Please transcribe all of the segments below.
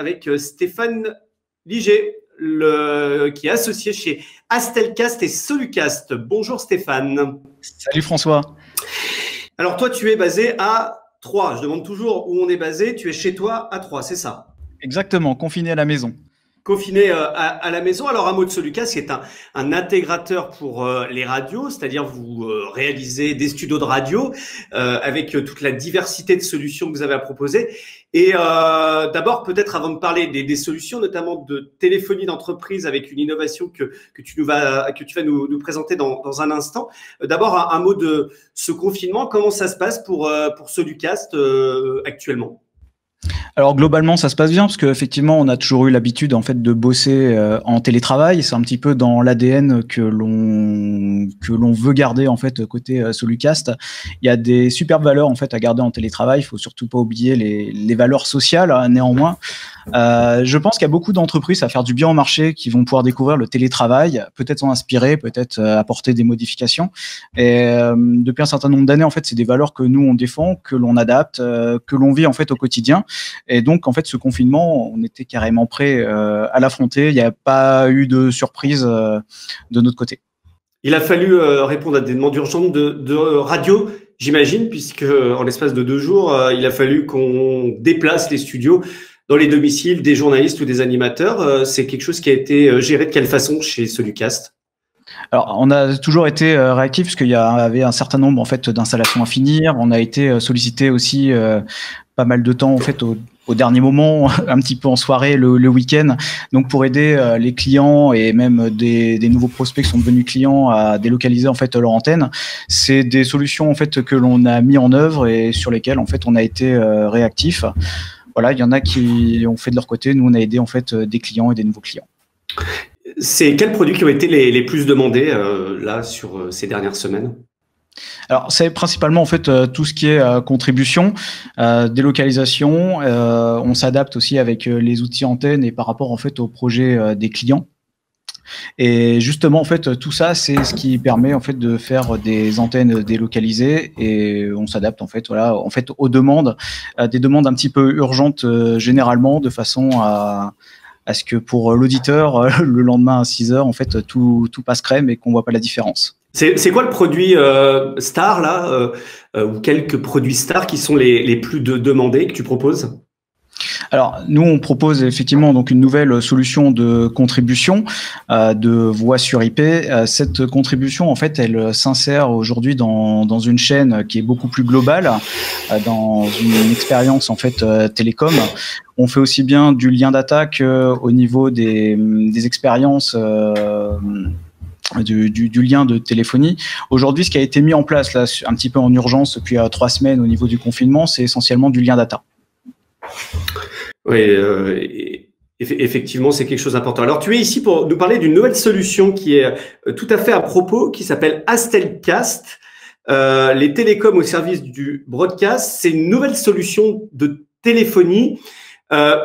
avec Stéphane Liger, qui est associé chez Astelcast et Solucast. Bonjour Stéphane. Salut François. Alors toi, tu es basé à Troyes. Je demande toujours où on est basé. Tu es chez toi à Troyes, c'est ça? Exactement, confiné à la maison. Confiné à la maison. Alors, un mot de Solucast, c'est un intégrateur pour les radios, c'est-à-dire vous réalisez des studios de radio avec toute la diversité de solutions que vous avez à proposer. Et d'abord, peut-être avant de parler des solutions, notamment de téléphonie d'entreprise avec une innovation que tu vas nous présenter dans un instant. D'abord, un mot de ce confinement. Comment ça se passe pour Solucast actuellement? Alors globalement, ça se passe bien parce qu'effectivement, on a toujours eu l'habitude en fait de bosser en télétravail. C'est un petit peu dans l'ADN que l'on veut garder en fait côté Solucast. Il y a des superbes valeurs en fait à garder en télétravail. Il faut surtout pas oublier les valeurs sociales. Néanmoins, je pense qu'il y a beaucoup d'entreprises à faire du bien au marché qui vont pouvoir découvrir le télétravail, peut-être s'en inspirer, peut-être apporter des modifications. Et depuis un certain nombre d'années, en fait, c'est des valeurs que nous on défend, que l'on adapte, que l'on vit en fait au quotidien. Et donc, en fait, ce confinement, on était carrément prêt à l'affronter. Il n'y a pas eu de surprise de notre côté. Il a fallu répondre à des demandes urgentes de radio, j'imagine, puisque en l'espace de 2 jours, il a fallu qu'on déplace les studios dans les domiciles des journalistes ou des animateurs. C'est quelque chose qui a été géré de quelle façon chez Solucast? Alors, on a toujours été réactif parce qu'il y avait un certain nombre en fait d'installations à finir. On a été sollicité aussi pas mal de temps en fait au dernier moment, un petit peu en soirée, le week-end, donc pour aider les clients et même des nouveaux prospects qui sont devenus clients à délocaliser en fait leur antenne. C'est des solutions en fait que l'on a mis en œuvre et sur lesquelles en fait on a été réactif. Voilà, il y en a qui ont fait de leur côté. Nous, on a aidé en fait des clients et des nouveaux clients. C'est quels produits qui ont été les plus demandés là sur ces dernières semaines? Alors, c'est principalement en fait tout ce qui est contribution, délocalisation. On s'adapte aussi avec les outils antennes et par rapport en fait au projet des clients. Et justement, en fait, tout ça, c'est ce qui permet en fait de faire des antennes délocalisées et on s'adapte en fait, voilà, en fait aux demandes, des demandes un petit peu urgentes généralement, de façon à ce que pour l'auditeur, le lendemain à 6 heures, en fait, tout passe crème et qu'on voit pas la différence. C'est quoi le produit star là ou quelques produits stars qui sont les plus demandés que tu proposes? Alors, nous, on propose effectivement donc une nouvelle solution de contribution de voix sur IP. Cette contribution, en fait, elle s'insère aujourd'hui dans une chaîne qui est beaucoup plus globale, dans une expérience en fait télécom. On fait aussi bien du lien data qu'au niveau des expériences du lien de téléphonie. Aujourd'hui, ce qui a été mis en place là, un petit peu en urgence depuis 3 semaines au niveau du confinement, c'est essentiellement du lien data. Oui, effectivement, c'est quelque chose d'important. Alors, tu es ici pour nous parler d'une nouvelle solution qui est tout à fait à propos, qui s'appelle Astelcast. Les télécoms au service du broadcast, c'est une nouvelle solution de téléphonie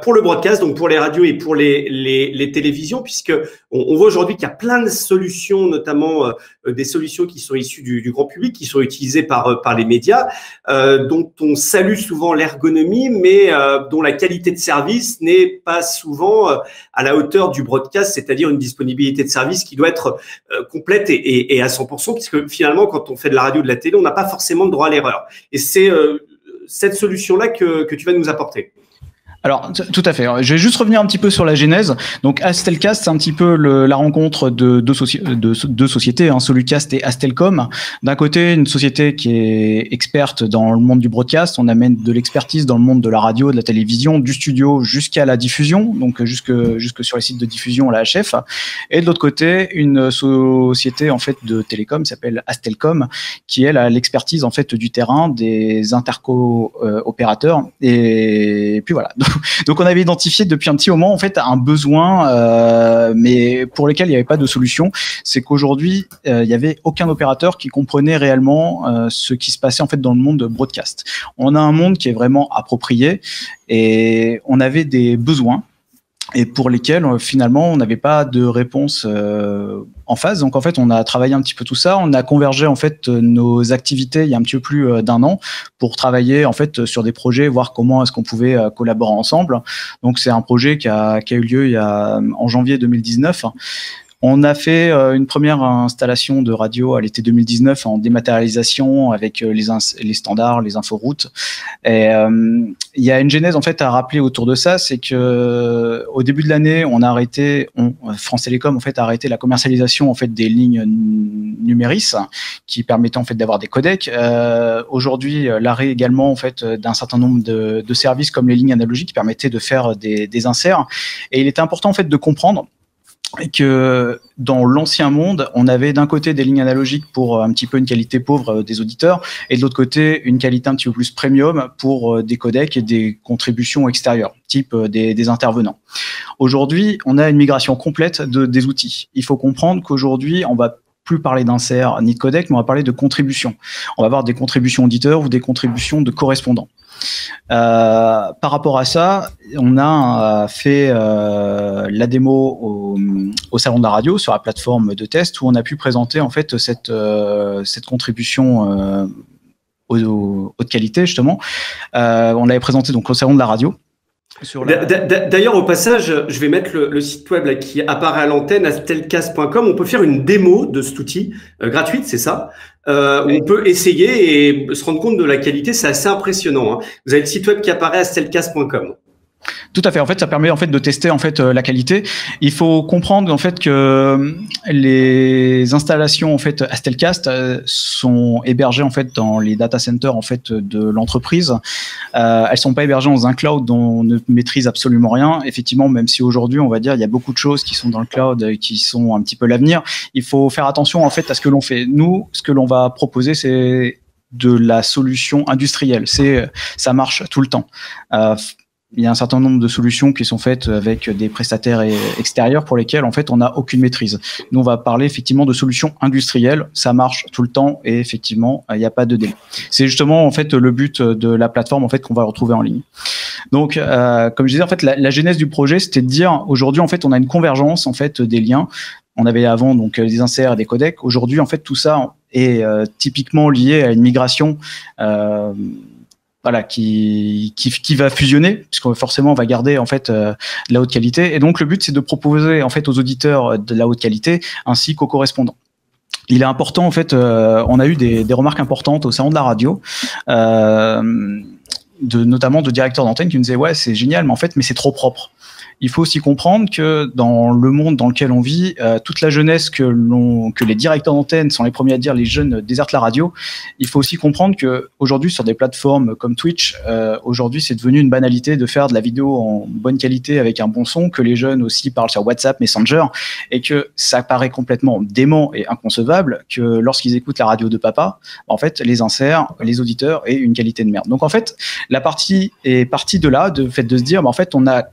pour le broadcast, donc pour les radios et pour les télévisions, puisque on voit aujourd'hui qu'il y a plein de solutions, notamment des solutions qui sont issues du grand public, qui sont utilisées par les médias, dont on salue souvent l'ergonomie, mais dont la qualité de service n'est pas souvent à la hauteur du broadcast, c'est-à-dire une disponibilité de service qui doit être complète et à 100%, puisque finalement, quand on fait de la radio ou de la télé, on n'a pas forcément le droit à l'erreur. Et c'est cette solution-là que tu vas nous apporter. Alors, tout à fait. Je vais juste revenir un petit peu sur la genèse. Donc, Astelcast, c'est un petit peu la rencontre de deux sociétés, hein, Solucast et Astelcom. D'un côté, une société qui est experte dans le monde du broadcast. On amène de l'expertise dans le monde de la radio, de la télévision, du studio jusqu'à la diffusion, donc jusque sur les sites de diffusion, la HF. Et de l'autre côté, une société en fait de télécom s'appelle Astelcom, qui elle a l'expertise en fait du terrain, des interco-opérateurs. Et puis voilà. Donc on avait identifié depuis un petit moment en fait un besoin, mais pour lequel il n'y avait pas de solution. C'est qu'aujourd'hui il n'y avait aucun opérateur qui comprenait réellement ce qui se passait en fait dans le monde de broadcast. On a un monde qui est vraiment approprié et on avait des besoins et pour lesquels finalement on n'avait pas de réponse en phase. Donc en fait on a travaillé un petit peu tout ça, on a convergé en fait nos activités il y a un petit peu plus d'un an pour travailler en fait sur des projets, voir comment est-ce qu'on pouvait collaborer ensemble. Donc c'est un projet qui a eu lieu en janvier 2019. On a fait une première installation de radio à l'été 2019 en dématérialisation avec les standards, les inforoutes. Et il y a une genèse en fait à rappeler autour de ça, c'est que au début de l'année, France Télécom en fait a arrêté la commercialisation en fait des lignes numéris qui permettaient en fait d'avoir des codecs. Aujourd'hui, l'arrêt également en fait d'un certain nombre de services comme les lignes analogiques qui permettaient de faire des inserts. Et il était important en fait de comprendre que dans l'ancien monde, on avait d'un côté des lignes analogiques pour un petit peu une qualité pauvre des auditeurs et de l'autre côté une qualité un petit peu plus premium pour des codecs et des contributions extérieures, type des intervenants. Aujourd'hui, on a une migration complète des outils. Il faut comprendre qu'aujourd'hui, on va plus parler d'insert ni de codec, mais on va parler de contributions. On va avoir des contributions auditeurs ou des contributions de correspondants. Par rapport à ça, on a fait la démo au salon de la radio sur la plateforme de test où on a pu présenter en fait cette contribution haute qualité justement. On l'avait présenté donc au salon de la radio. D'ailleurs, au passage, je vais mettre le site web là, qui apparaît à l'antenne, astelcast.com. On peut faire une démo de cet outil gratuite, c'est ça, où on peut essayer et se rendre compte de la qualité. C'est assez impressionnant. Hein. Vous avez le site web qui apparaît, astelcast.com. Tout à fait. En fait, ça permet en fait de tester en fait la qualité. Il faut comprendre en fait que les installations en fait Astelcast sont hébergées en fait dans les data centers en fait de l'entreprise. Elles sont pas hébergées dans un cloud dont on ne maîtrise absolument rien. Effectivement, même si aujourd'hui on va dire il y a beaucoup de choses qui sont dans le cloud qui sont un petit peu l'avenir, il faut faire attention en fait à ce que l'on fait. Nous, ce que l'on va proposer, c'est de la solution industrielle. Ça marche tout le temps. Il y a un certain nombre de solutions qui sont faites avec des prestataires extérieurs pour lesquels en fait on n'a aucune maîtrise. Nous on va parler effectivement de solutions industrielles, ça marche tout le temps et effectivement il n'y a pas de délai. C'est justement en fait le but de la plateforme en fait qu'on va retrouver en ligne. Donc comme je disais en fait la genèse du projet c'était de dire aujourd'hui en fait on a une convergence en fait des liens. On avait avant donc des inserts et des codecs. Aujourd'hui en fait tout ça est typiquement lié à une migration voilà, qui va fusionner, puisque forcément on va garder en fait de la haute qualité. Et donc le but c'est de proposer en fait aux auditeurs de la haute qualité ainsi qu'aux correspondants. Il est important en fait, on a eu des remarques importantes au salon de la radio, notamment de directeurs d'antenne qui nous disaient ouais c'est génial, mais en fait mais c'est trop propre. Il faut aussi comprendre que dans le monde dans lequel on vit, toute la jeunesse que les directeurs d'antenne sont les premiers à dire, les jeunes désertent la radio. Il faut aussi comprendre que aujourd'hui sur des plateformes comme Twitch, aujourd'hui c'est devenu une banalité de faire de la vidéo en bonne qualité avec un bon son, que les jeunes aussi parlent sur WhatsApp, Messenger, et que ça paraît complètement dément et inconcevable que lorsqu'ils écoutent la radio de papa, en fait les inserts, les auditeurs aient une qualité de merde. Donc en fait la partie est partie de là, de fait de se dire, en fait on a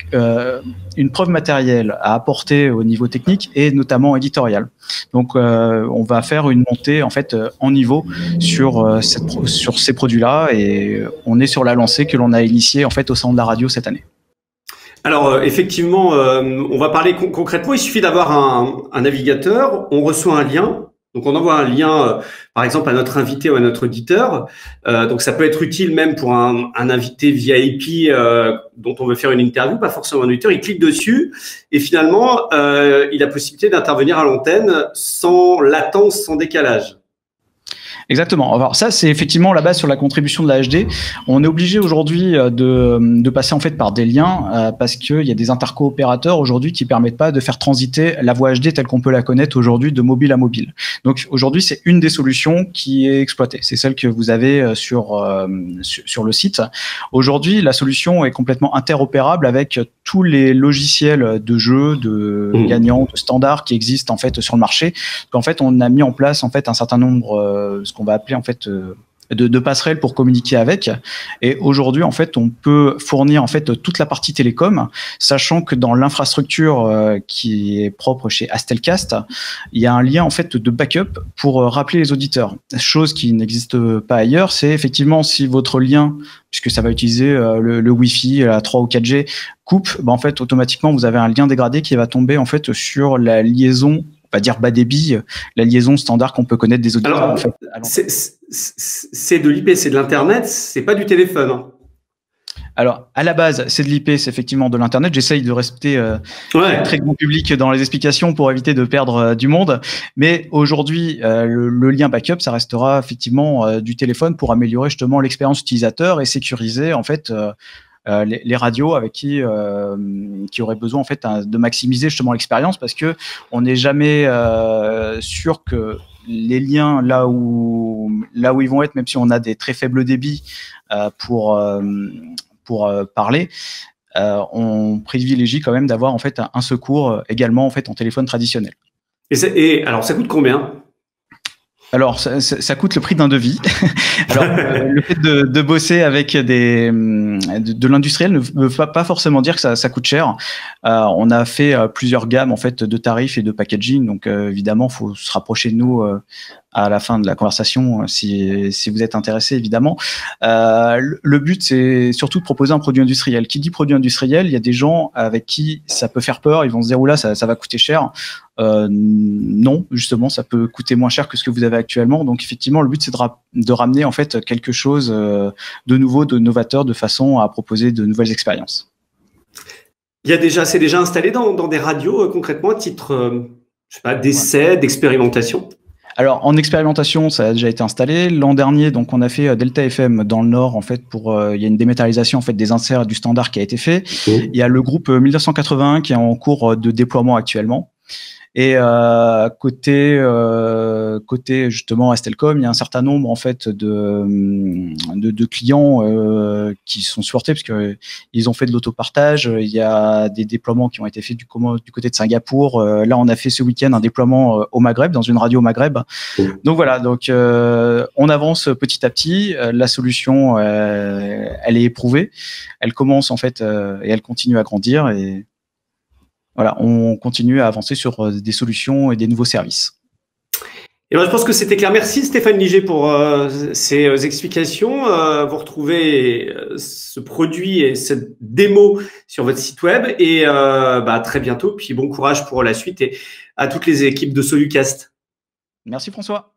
une preuve matérielle à apporter au niveau technique et notamment éditorial. Donc, on va faire une montée en fait en niveau sur ces produits-là et on est sur la lancée que l'on a initiée en fait au salon de la radio cette année. Alors effectivement, on va parler concrètement. Il suffit d'avoir un navigateur, on reçoit un lien. Donc, on envoie un lien, par exemple, à notre invité ou à notre auditeur. Donc, ça peut être utile même pour un invité VIP dont on veut faire une interview, pas forcément un auditeur. Il clique dessus et finalement, il a possibilité d'intervenir à l'antenne sans latence, sans décalage. Exactement. Alors ça, c'est effectivement la base sur la contribution de la HD. On est obligé aujourd'hui de passer en fait par des liens parce qu'il y a des intercoopérateurs aujourd'hui qui permettent pas de faire transiter la voix HD telle qu'on peut la connaître aujourd'hui de mobile à mobile. Donc aujourd'hui, c'est une des solutions qui est exploitée. C'est celle que vous avez sur le site. Aujourd'hui, la solution est complètement interopérable avec tous les logiciels de jeu, de gagnants, de standards qui existent en fait sur le marché. Donc, en fait, on a mis en place en fait un certain nombre ce qu'on va appeler en fait de passerelles pour communiquer avec. Et aujourd'hui, en fait, on peut fournir en fait toute la partie télécom, sachant que dans l'infrastructure qui est propre chez Astelcast, il y a un lien en fait de backup pour rappeler les auditeurs. Chose qui n'existe pas ailleurs, c'est effectivement si votre lien, puisque ça va utiliser le Wi-Fi, la 3 ou 4G, coupe, en fait, automatiquement, vous avez un lien dégradé qui va tomber en fait sur la liaison, on va dire bas débit, la liaison standard qu'on peut connaître des auditeurs. Alors, en fait, c'est de l'IP, c'est de l'Internet, c'est pas du téléphone. Hein. Alors, à la base, c'est de l'IP, c'est effectivement de l'Internet. J'essaye de rester très grand public dans les explications pour éviter de perdre du monde. Mais aujourd'hui, le lien backup, ça restera effectivement du téléphone pour améliorer justement l'expérience utilisateur et sécuriser en fait les radios avec qui auraient besoin en fait de maximiser justement l'expérience, parce que on n'est jamais sûr que les liens là où ils vont être, même si on a des très faibles débits pour parler, on privilégie quand même d'avoir en fait un secours également en fait en téléphone traditionnel. Et alors ça coûte combien? Alors, ça coûte le prix d'un devis. Alors, le fait de bosser avec de l'industriel ne veut pas forcément dire que ça coûte cher. On a fait plusieurs gammes en fait de tarifs et de packaging, donc évidemment, faut se rapprocher de nous à la fin de la conversation si vous êtes intéressé, évidemment. Le but, c'est surtout de proposer un produit industriel. Qui dit produit industriel, il y a des gens avec qui ça peut faire peur. Ils vont se dire, oula, ça va coûter cher. Non, justement, ça peut coûter moins cher que ce que vous avez actuellement. Donc, effectivement, le but, c'est de ramener en fait quelque chose de nouveau, de novateur, de façon à proposer de nouvelles expériences. C'est déjà installé dans des radios concrètement à titre, je sais pas, d'essai, d'expérimentation. Alors, en expérimentation, ça a déjà été installé. L'an dernier, donc, on a fait Delta FM dans le Nord, en fait, il y a une démétallisation, en fait, des inserts du standard qui a été fait. Il y a le groupe 1981 qui est en cours de déploiement actuellement. Et côté justement Astelcom, il y a un certain nombre en fait de clients qui sont supportés parce que ils ont fait de l'autopartage. Il y a des déploiements qui ont été faits du côté de Singapour. Là, on a fait ce week-end un déploiement au Maghreb, dans une radio au Maghreb. Donc voilà, on avance petit à petit. La solution, elle est éprouvée. Elle commence en fait et elle continue à grandir et voilà, on continue à avancer sur des solutions et des nouveaux services. Et ben, je pense que c'était clair. Merci Stéphane Liger pour ces explications. Vous retrouvez ce produit et cette démo sur votre site web. Et à très bientôt. Puis bon courage pour la suite et à toutes les équipes de Solucast. Merci François.